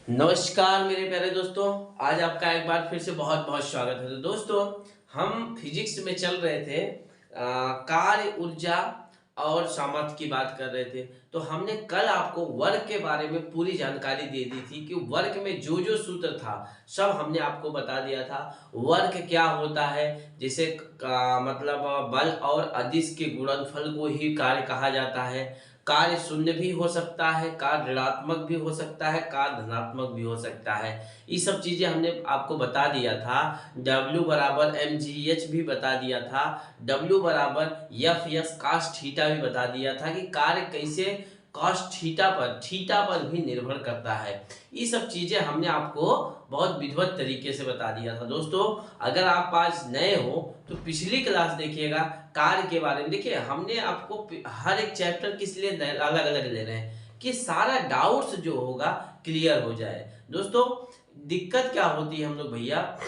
नमस्कार मेरे प्यारे दोस्तों। आज आपका एक बार फिर से बहुत बहुत स्वागत है। तो दोस्तों, हम फिजिक्स में चल रहे थे, कार्य, ऊर्जा और सामर्थ्य की बात कर रहे थे। तो हमने कल आपको वर्क के बारे में पूरी जानकारी दे दी थी कि वर्क में जो जो सूत्र था सब हमने आपको बता दिया था। वर्क क्या होता है, जिसे मतलब बल और अदिश के गुणनफल को ही कार्य कहा जाता है। कार्य शून्य भी हो सकता है, कार्य ऋणात्मक भी हो सकता है, कार्य धनात्मक भी हो सकता है। ये सब चीजें हमने आपको बता दिया था। W बराबर mgh भी बता दिया था। W बराबर fs cos थीटा भी बता दिया था कि कार्य कैसे cos थीटा पर भी निर्भर करता है। ये सब चीजें हमने आपको बहुत विधिवत तरीके से बता दिया था। दोस्तों, अगर आप आज नए हो तो पिछली क्लास देखिएगा, कार्य के बारे में। देखिए, हमने आपको हर एक चैप्टर किस लिए अलग अलग ले रहे हैं कि सारा डाउट्स जो होगा क्लियर हो जाए। दोस्तों, दिक्कत क्या होती है हम लोग भैया,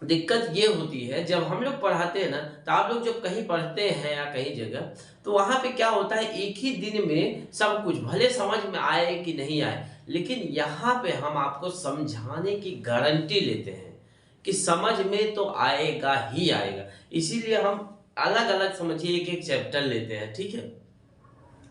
दिक्कत ये होती है जब हम लोग पढ़ाते हैं ना, तो आप लोग जब कहीं पढ़ते हैं या कहीं जगह, तो वहां पे क्या होता है, एक ही दिन में सब कुछ भले समझ में आए कि नहीं आए, लेकिन यहाँ पे हम आपको समझाने की गारंटी लेते हैं कि समझ में तो आएगा ही आएगा। इसीलिए हम अलग अलग समझिए एक एक चैप्टर लेते हैं, ठीक है।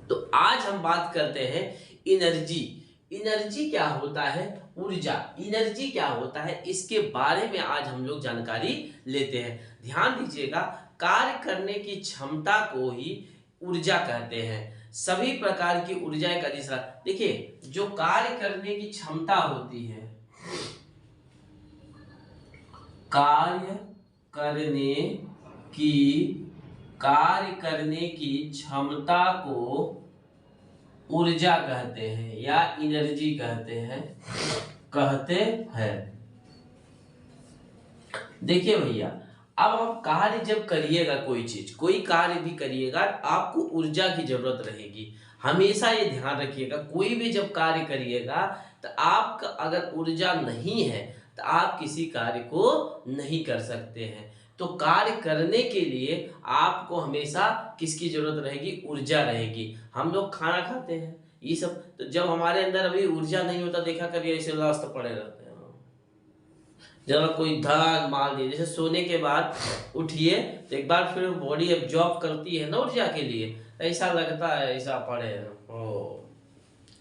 तो आज हम बात करते हैं एनर्जी। एनर्जी क्या होता है, ऊर्जा, एनर्जी क्या होता है, इसके बारे में आज हम लोग जानकारी लेते हैं। ध्यान दीजिएगा, कार्य करने की क्षमता को ही ऊर्जा कहते हैं। सभी प्रकार की ऊर्जा एक अधिक, देखिए, जो कार्य करने की क्षमता होती है, कार्य करने की कार्य करने की क्षमता को ऊर्जा कहते हैं या एनर्जी कहते हैं। देखिए भैया, अब आप कार्य जब करिएगा, कोई कार्य भी करिएगा, आपको ऊर्जा की जरूरत रहेगी। हमेशा ये ध्यान रखिएगा, कोई भी जब कार्य करिएगा तो आपका अगर ऊर्जा नहीं है तो आप किसी कार्य को नहीं कर सकते हैं। तो कार्य करने के लिए आपको हमेशा किसकी जरूरत रहेगी, ऊर्जा रहेगी। हम लोग खाना खाते हैं, ये सब, तो जब हमारे अंदर अभी ऊर्जा नहीं होता, देखा करिए ऐसे लास्ट पड़े रहते हैं। जब कोई धन मार दिए, जैसे सोने के बाद उठिए तो एक बार फिर बॉडी एब्जॉर्ब करती है ना ऊर्जा के लिए, ऐसा लगता है ऐसा पड़े हो।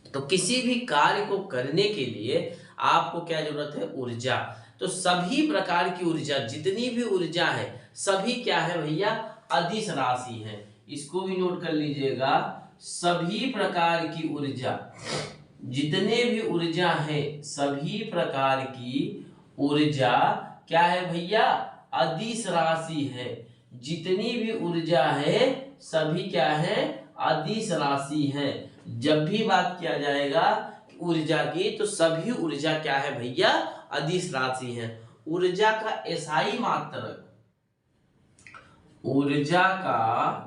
तो किसी भी कार्य को करने के लिए आपको क्या जरूरत है, ऊर्जा। तो सभी प्रकार की ऊर्जा, जितनी भी ऊर्जा है, सभी क्या है भैया, अदिश राशि है। इसको भी नोट कर लीजिएगा, सभी प्रकार की ऊर्जा, जितने भी ऊर्जा है, सभी प्रकार की ऊर्जा क्या है भैया, अदिश राशि है। जितनी भी ऊर्जा है सभी क्या है, अदिश राशि है। जब भी बात किया जाएगा ऊर्जा की, तो सभी ऊर्जा क्या है भैया, अदिश राशि है। ऊर्जा का एसआई मात्रक, ऊर्जा का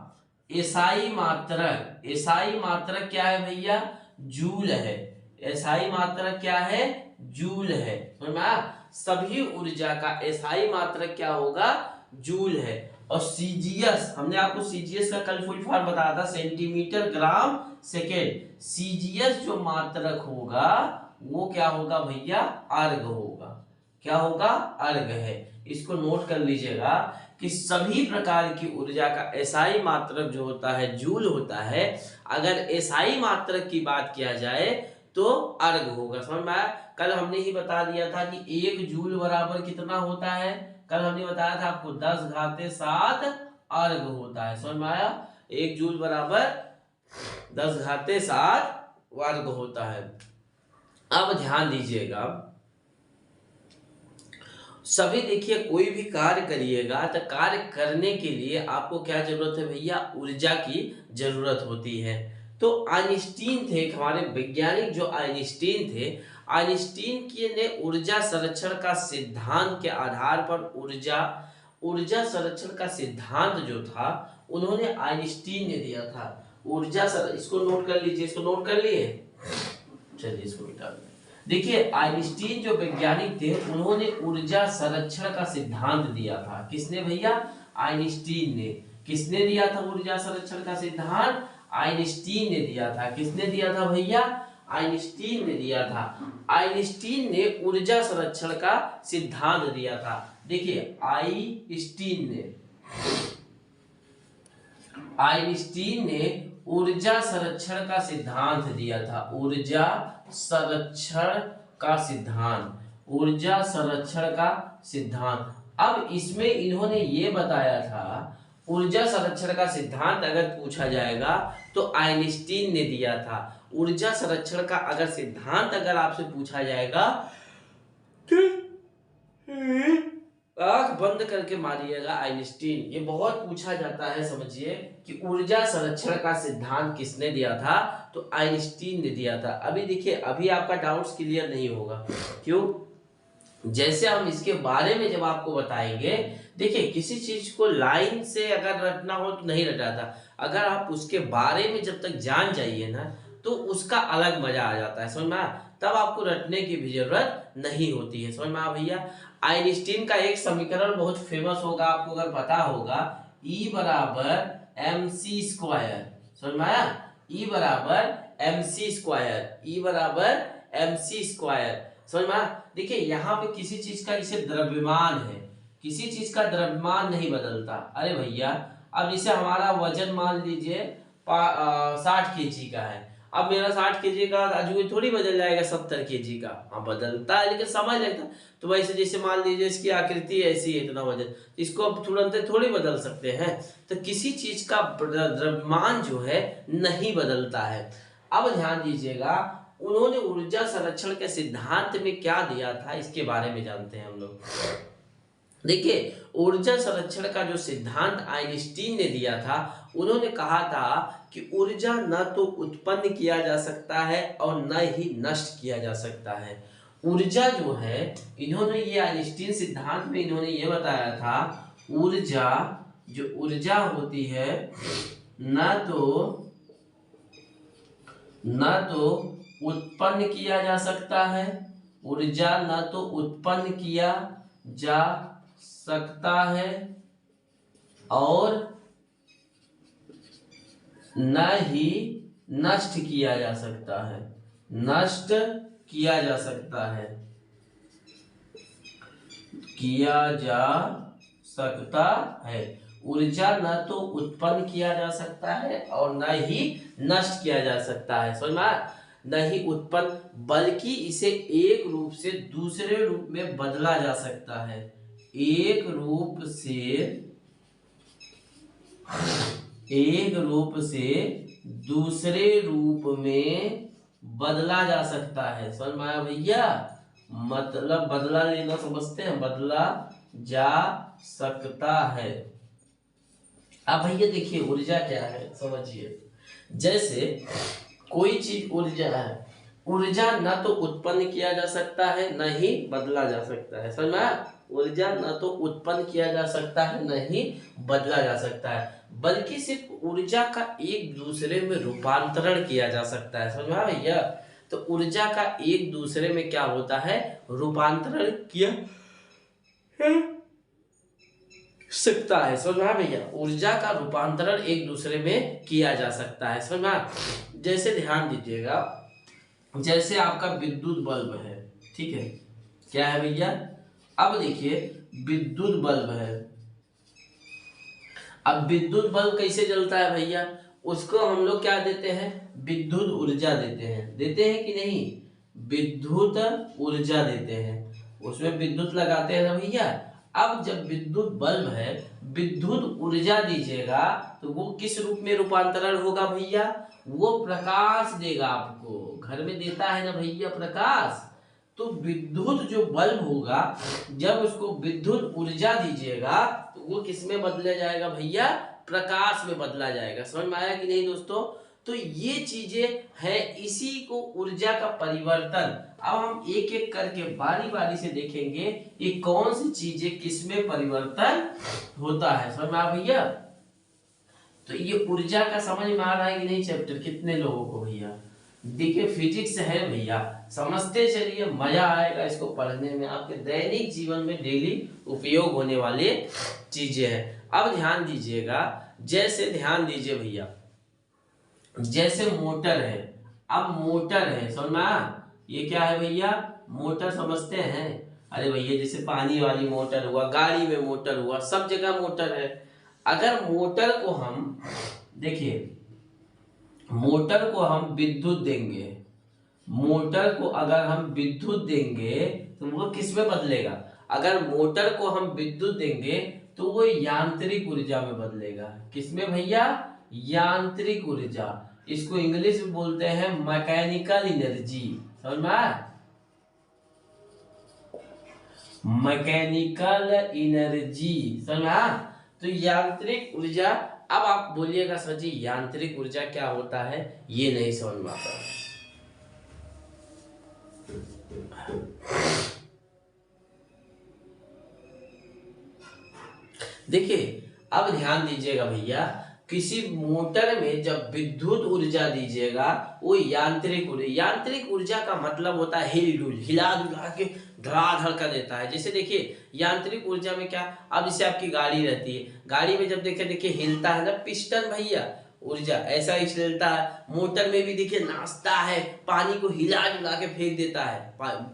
एसआई मात्रक क्या है भैया, जूल है। एसआई मात्रक क्या है, जूल है। समझ में आया? सभी ऊर्जा का एसआई मात्रक क्या होगा, जूल है। और सीजीएस, हमने आपको सीजीएस का कल फुल फॉर्म बताया था, सेंटीमीटर ग्राम सेकेंड। सीजीएस जो मात्रक होगा वो क्या होगा भैया, अर्ग होगा। क्या होगा, अर्ग है। इसको नोट कर लीजिएगा कि सभी प्रकार की ऊर्जा का एसआई मात्रक जो होता है, जूल होता है। अगर एसआई मात्रक की बात किया जाए तो अर्ग होगा। समझ में आया? कल हमने ही बता दिया था कि 1 जूल बराबर कितना होता है, कल हमने बताया था आपको 10⁻7 अर्ग होता है। समझ में आया? 1 जूल बराबर 10⁻7 वर्ग होता है। अब ध्यान दीजिएगा, सभी देखिए, कोई भी कार्य करिएगा तो कार्य करने के लिए आपको क्या जरूरत है भैया, ऊर्जा की जरूरत होती है। तो आइंस्टीन थे, हमारे वैज्ञानिक जो आइंस्टीन थे, आइंस्टीन ने ऊर्जा संरक्षण का सिद्धांत के आधार पर ऊर्जा संरक्षण का सिद्धांत जो था उन्होंने आइंस्टीन ने दिया था। इसको नोट कर लीजिए, इसको नोट कर लिए, चलिए इसको मिटा दें। देखिए, आइंस्टीन जो वैज्ञानिक थे उन्होंने ऊर्जा संरक्षण का सिद्धांत दिया था। किसने भैया, आइंस्टीन ने। किसने दिया था ऊर्जा संरक्षण का सिद्धांत, आइंस्टीन ने दिया था। किसने दिया था भैया, आइंस्टीन ने दिया था। आइंस्टीन ने ऊर्जा संरक्षण का सिद्धांत दिया था। देखिए आइंस्टीन ने ऊर्जा संरक्षण का सिद्धांत दिया था। ऊर्जा संरक्षण का सिद्धांत, ऊर्जा संरक्षण का सिद्धांत। अब इसमें इन्होंने ये बताया था, ऊर्जा संरक्षण का सिद्धांत अगर पूछा जाएगा तो आइंस्टीन ने दिया था। ऊर्जा संरक्षण का अगर सिद्धांत अगर आपसे पूछा जाएगा तो आंख बंद करके मारिएगा आइंस्टीन। ये बहुत पूछा जाता है, समझिए कि ऊर्जा संरक्षण का सिद्धांत किसने दिया था, तो आइंस्टीन ने दिया था। अभी देखिए, अभी आपका डाउट्स क्लियर नहीं होगा, क्यों? जैसे हम इसके बारे में जब आपको बताएंगे, देखिए किसी चीज को लाइन से अगर रटना हो तो नहीं रटाता, अगर आप उसके बारे में जब तक जान जाइए ना तो उसका अलग मजा आ जाता है, समझ में आया? तब आपको रटने की भी जरूरत नहीं होती है, समझ में आया भैया? आइंस्टीन का एक समीकरण बहुत फेमस होगा, आपको अगर पता होगा, E बराबर एम सी स्क्वायर, समझ में आया? E बराबर एम सी स्क्वायर, E बराबर एम सी स्क्वायर, समझ में आया? देखिए यहाँ पे किसी चीज का जैसे द्रव्यमान है, किसी चीज का द्रव्यमान नहीं बदलता। अरे भैया, अब जैसे हमारा वजन मान लीजिए 60 केजी का है, अब मेरा 60 केजी का अजूबे थोड़ी बदल जाएगा 70 केजी का, हाँ बदलता है लेकिन समय लगता है। तो वैसे जैसे मान लीजिए इसकी आकृति ऐसी है, इतना वजन, इसको अब तुरंत थोड़ी बदल सकते हैं। तो किसी चीज का द्रव्यमान जो है नहीं बदलता है। अब ध्यान दीजिएगा, उन्होंने ऊर्जा संरक्षण के सिद्धांत में क्या दिया था, इसके बारे में जानते हैं हम लोग। देखिए ऊर्जा संरक्षण का जो सिद्धांत आइंस्टीन ने दिया था, उन्होंने कहा था कि ऊर्जा न तो उत्पन्न किया जा सकता है और न ही नष्ट किया जा सकता है। ऊर्जा जो है, इन्होंने ये आइंस्टीन सिद्धांत में इन्होंने ये बताया था, ऊर्जा जो ऊर्जा होती है न तो उत्पन्न किया जा सकता है, ऊर्जा न तो उत्पन्न किया जा सकता है और न ही नष्ट किया जा सकता है, नष्ट किया जा सकता है, किया जा सकता है। ऊर्जा न तो उत्पन्न किया जा सकता है और न ही नष्ट किया जा सकता है, समझ में? न ही उत्पन्न, बल्कि इसे एक रूप से दूसरे रूप में बदला जा सकता है, एक रूप से दूसरे रूप में बदला जा सकता है, समझ में आया भैया? मतलब बदला लेना समझते हैं, बदला जा सकता है। अब भैया देखिए ऊर्जा क्या है, समझिए। जैसे कोई चीज ऊर्जा है, ऊर्जा न तो उत्पन्न किया जा सकता है न ही बदला जा सकता है, समझ में आया? ऊर्जा न तो उत्पन्न किया जा सकता है न ही बदला जा सकता है, बल्कि सिर्फ ऊर्जा का एक दूसरे में रूपांतरण किया जा सकता है, समझ में आया भैया? तो ऊर्जा का एक दूसरे में क्या होता है, रूपांतरण किया सकता है, समझ में आया भैया? ऊर्जा का रूपांतरण एक दूसरे में किया जा सकता है, समझ में आया? जैसे ध्यान दीजिएगा, जैसे आपका विद्युत बल्ब है, ठीक है, क्या है भैया? अब देखिए विद्युत बल्ब है, अब विद्युत बल्ब कैसे जलता है भैया? उसको हम लोग क्या देते हैं, विद्युत ऊर्जा देते हैं कि नहीं? विद्युत ऊर्जा देते हैं, उसमें विद्युत लगाते हैं ना भैया। अब जब विद्युत बल्ब है, विद्युत ऊर्जा दीजिएगा तो वो किस रूप में रूपांतरण होगा भैया? वो प्रकाश देगा आपको, घर में देता है ना भैया प्रकाश। तो विद्युत जो बल्ब होगा, जब उसको विद्युत ऊर्जा दीजिएगा तो वो किस में बदला जाएगा भैया? प्रकाश में बदला जाएगा, समझ में आया कि नहीं दोस्तों? तो ये चीजें हैं, इसी को ऊर्जा का परिवर्तन। अब हम एक एक करके बारी बारी से देखेंगे ये कौन सी चीजें किस में परिवर्तन होता है, समझ में आया भैया? तो ये ऊर्जा का समझ में आ रहा है कि नहीं चैप्टर कितने लोगों को भैया? देखिए फिजिक्स है भैया, समझते चलिए, मजा आएगा इसको पढ़ने में, आपके दैनिक जीवन में डेली उपयोग होने वाले चीजें हैं। अब ध्यान दीजिएगा, जैसे ध्यान दीजिए भैया, जैसे मोटर है, अब मोटर है, समझ में आया? ये क्या है भैया? मोटर समझते हैं? अरे भैया जैसे पानी वाली मोटर हुआ, गाड़ी में मोटर हुआ, सब जगह मोटर है। अगर मोटर को हम देखिए, मोटर को हम विद्युत देंगे, मोटर को अगर हम विद्युत देंगे तो वो किस में बदलेगा? अगर मोटर को हम विद्युत देंगे तो वो यांत्रिक ऊर्जा में बदलेगा। किसमें भैया? यांत्रिक ऊर्जा। इसको इंग्लिश में बोलते हैं मैकेनिकल एनर्जी। समझ में आया? मैकेनिकल एनर्जी, समझ में आया? तो यांत्रिक ऊर्जा। अब आप बोलिएगा सर जी यांत्रिक ऊर्जा क्या होता है? ये नहीं समझ में आता। देखिए अब ध्यान दीजिएगा भैया, किसी मोटर में जब विद्युत ऊर्जा दीजिएगा वो यांत्रिक ऊर्जा। यांत्रिक ऊर्जा का मतलब होता है हिल डुल, हिला डुला के धड़ाधड़ कर देता है। जैसे देखिए यांत्रिक ऊर्जा में क्या, अब जैसे आपकी गाड़ी रहती है, गाड़ी में जब देखिए हिलता है ना पिस्टन भैया, ऊर्जा ऐसा ही चलता है। मोटर में भी देखिए नाचता है, पानी को हिला डुला के फेंक देता है।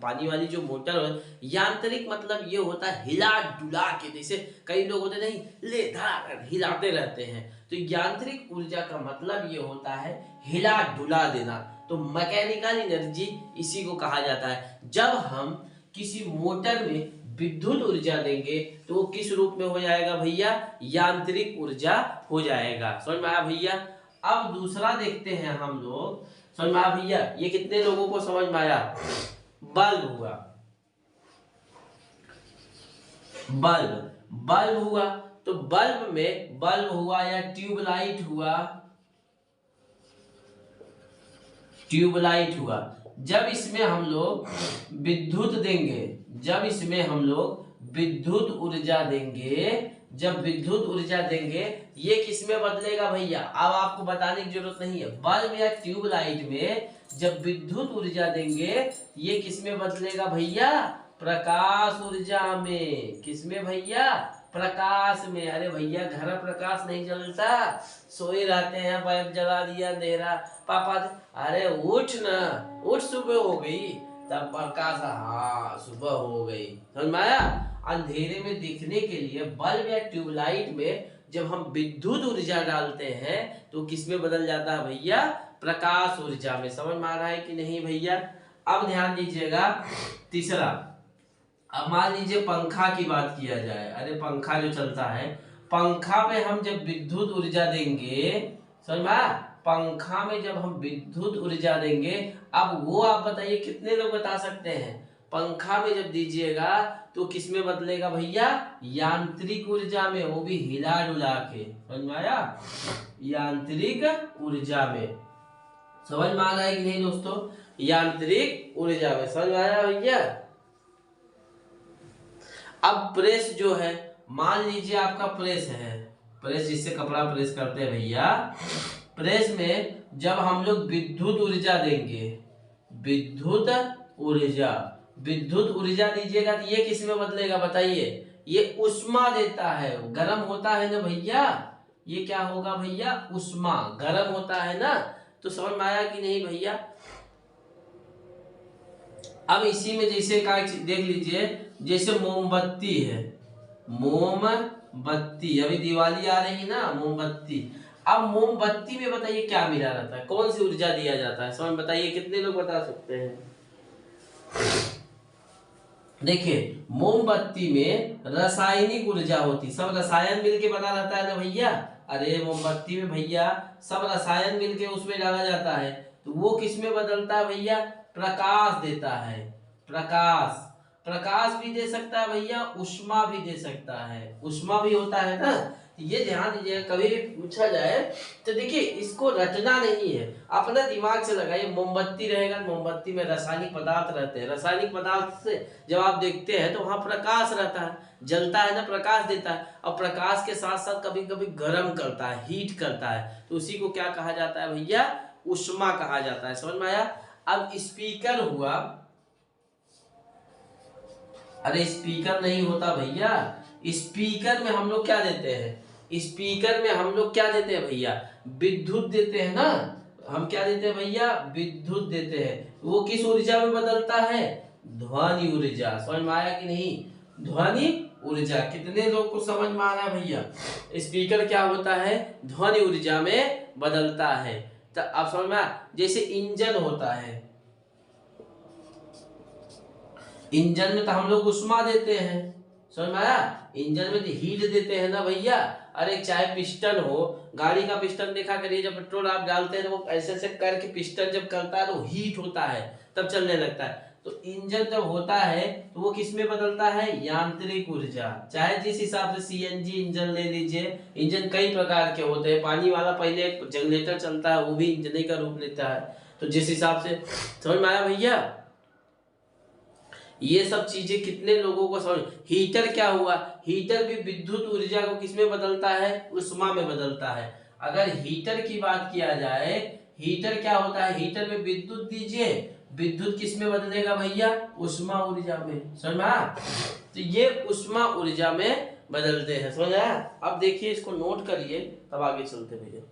पानी वाली जो मोटर है, यांत्रिक मतलब ये होता है हिला डुला के। जैसे कई लोग होते नहीं, ले धड़ा हिलाते रहते हैं, तो यांत्रिक ऊर्जा का मतलब ये होता है हिला डुला देना। तो मैकेनिकल एनर्जी इसी को कहा जाता है। जब हम किसी मोटर में विद्युत ऊर्जा देंगे तो वो किस रूप में हो जाएगा भैया? यांत्रिक ऊर्जा हो जाएगा। समझ में आया भैया? अब दूसरा देखते हैं हम लोग। समझ में आया भैया? ये कितने लोगों को समझ में आया? बल्ब हुआ, बल्ब, बल्ब हुआ तो बल्ब में बल्ब हुआ या ट्यूबलाइट हुआ, ट्यूबलाइट हुआ। जब इसमें हम लोग विद्युत देंगे, जब इसमें हम लोग विद्युत ऊर्जा देंगे, जब विद्युत ऊर्जा देंगे ये किसमें बदलेगा भैया? अब आपको बताने की जरूरत नहीं है। बल्ब या ट्यूबलाइट में जब विद्युत ऊर्जा देंगे ये किसमें बदलेगा भैया? प्रकाश ऊर्जा में। किसमें भैया? प्रकाश में। अरे भैया घर प्रकाश नहीं जलता, सोए रहते हैं, बल्ब जला दिया अंधेरा, पापा अरे उठ ना, उठ सुबह हो गई, तब प्रकाश, हाँ सुबह हो गई। समझ में आया? अंधेरे में दिखने के लिए बल्ब या ट्यूबलाइट में जब हम विद्युत ऊर्जा डालते हैं तो किसमें बदल जाता है भैया? प्रकाश ऊर्जा में। समझ में आ रहा है कि नहीं भैया? अब ध्यान दीजिएगा तीसरा। अब मान लीजिए पंखा की बात किया जाए। अरे पंखा जो चलता है, पंखा में हम जब विद्युत ऊर्जा देंगे, समझ में आया? पंखा में जब हम विद्युत ऊर्जा देंगे, अब वो आप बताइए कितने लोग बता सकते हैं? पंखा में जब दीजिएगा तो किसमें बदलेगा भैया? यांत्रिक ऊर्जा में, वो भी हिला डुला के। समझ में आया? यांत्रिक ऊर्जा में। समझ में आ रहा है कि नहीं दोस्तों? यांत्रिक ऊर्जा में। समझ में आया भैया? अब प्रेस जो है, मान लीजिए आपका प्रेस है, प्रेस जिससे कपड़ा प्रेस करते हैं भैया, प्रेस में जब हम लोग विद्युत ऊर्जा देंगे, विद्युत ऊर्जा, विद्युत ऊर्जा दीजिएगा तो ये किस में बदलेगा बताइए? ये उष्मा देता है, गर्म होता है ना भैया, ये क्या होगा भैया? उष्मा, गर्म होता है ना। तो समझ में आया कि नहीं भैया? अब इसी में जैसे का देख लीजिए, जैसे मोमबत्ती है, मोमबत्ती, अभी दिवाली आ रही है ना, मोमबत्ती। अब मोमबत्ती में बताइए क्या मिला रहता है? कौन सी ऊर्जा दिया जाता है? समझ बताइए, कितने लोग बता सकते हैं? देखिए मोमबत्ती में रासायनिक ऊर्जा होती, सब रसायन मिलके बना रहता है ना भैया। अरे मोमबत्ती में भैया सब रसायन मिलके उसमें डाला जाता है, तो वो किस में बदलता है भैया? प्रकाश देता है। प्रकाश, प्रकाश भी दे सकता है भैया, उष्मा भी दे सकता है, उष्मा भी होता है ना। ये ध्यान दीजिए, कभी भी पूछा जाए तो देखिए इसको रटना नहीं है, अपना दिमाग से लगाइए। मोमबत्ती रहेगा, मोमबत्ती में रासायनिक पदार्थ रहते हैं, रासायनिक पदार्थ से जब आप देखते हैं तो वहां प्रकाश रहता है, जलता है ना, प्रकाश देता है। और प्रकाश के साथ साथ कभी कभी गर्म करता है, हीट करता है, तो उसी को क्या कहा जाता है भैया? उष्मा कहा जाता है। समझ में आया? अब स्पीकर हुआ, अरे स्पीकर नहीं होता भैया, स्पीकर में हम लोग क्या देते हैं? स्पीकर में हम लोग क्या देते हैं भैया? विद्युत देते हैं ना, हम क्या देते हैं भैया, विद्युत देते हैं। वो किस ऊर्जा में बदलता है, ध्वनि ऊर्जा। समझ में आया कि नहीं, ध्वनि ऊर्जा। कितने लोग को समझ में आ रहा है भैया, स्पीकर क्या होता है, ध्वनि ऊर्जा में बदलता है। तो आप समझ में आया, जैसे इंजन होता है, इंजन में तो हम लोग उष्मा देते हैं, समझ में आया, इंजन में तो हीट देते हैं ना भैया। अरे चाहे पिस्टन हो, गाड़ी का पिस्टन देखा करिए, जब पेट्रोल आप डालते हैं तो वो ऐसे ऐसे करके पिस्टन जब करता है तो हीट होता है, तब चलने लगता है। तो इंजन जब होता है तो वो किस में बदलता है, यांत्रिक ऊर्जा। चाहे जिस हिसाब से सीएनजी इंजन ले लीजिए, इंजन कई प्रकार के होते हैं। पानी वाला पहले एक जनरेटर चलता है, वो भी इंजन ही का रूप लेता है। तो जिस हिसाब से, समझ में आया भैया, ये सब चीजें कितने लोगों को समझ। हीटर क्या हुआ, हीटर भी विद्युत ऊर्जा को किसमें बदलता है, उष्मा में बदलता है। अगर हीटर की बात किया जाए, हीटर क्या होता है, हीटर में विद्युत दीजिए, विद्युत किस में बदलेगा भैया, उष्मा ऊर्जा में। समझ में आया, तो ये उष्मा ऊर्जा में बदलते हैं। समझ आया। अब देखिए इसको नोट करिए, तब आगे चलते भैया।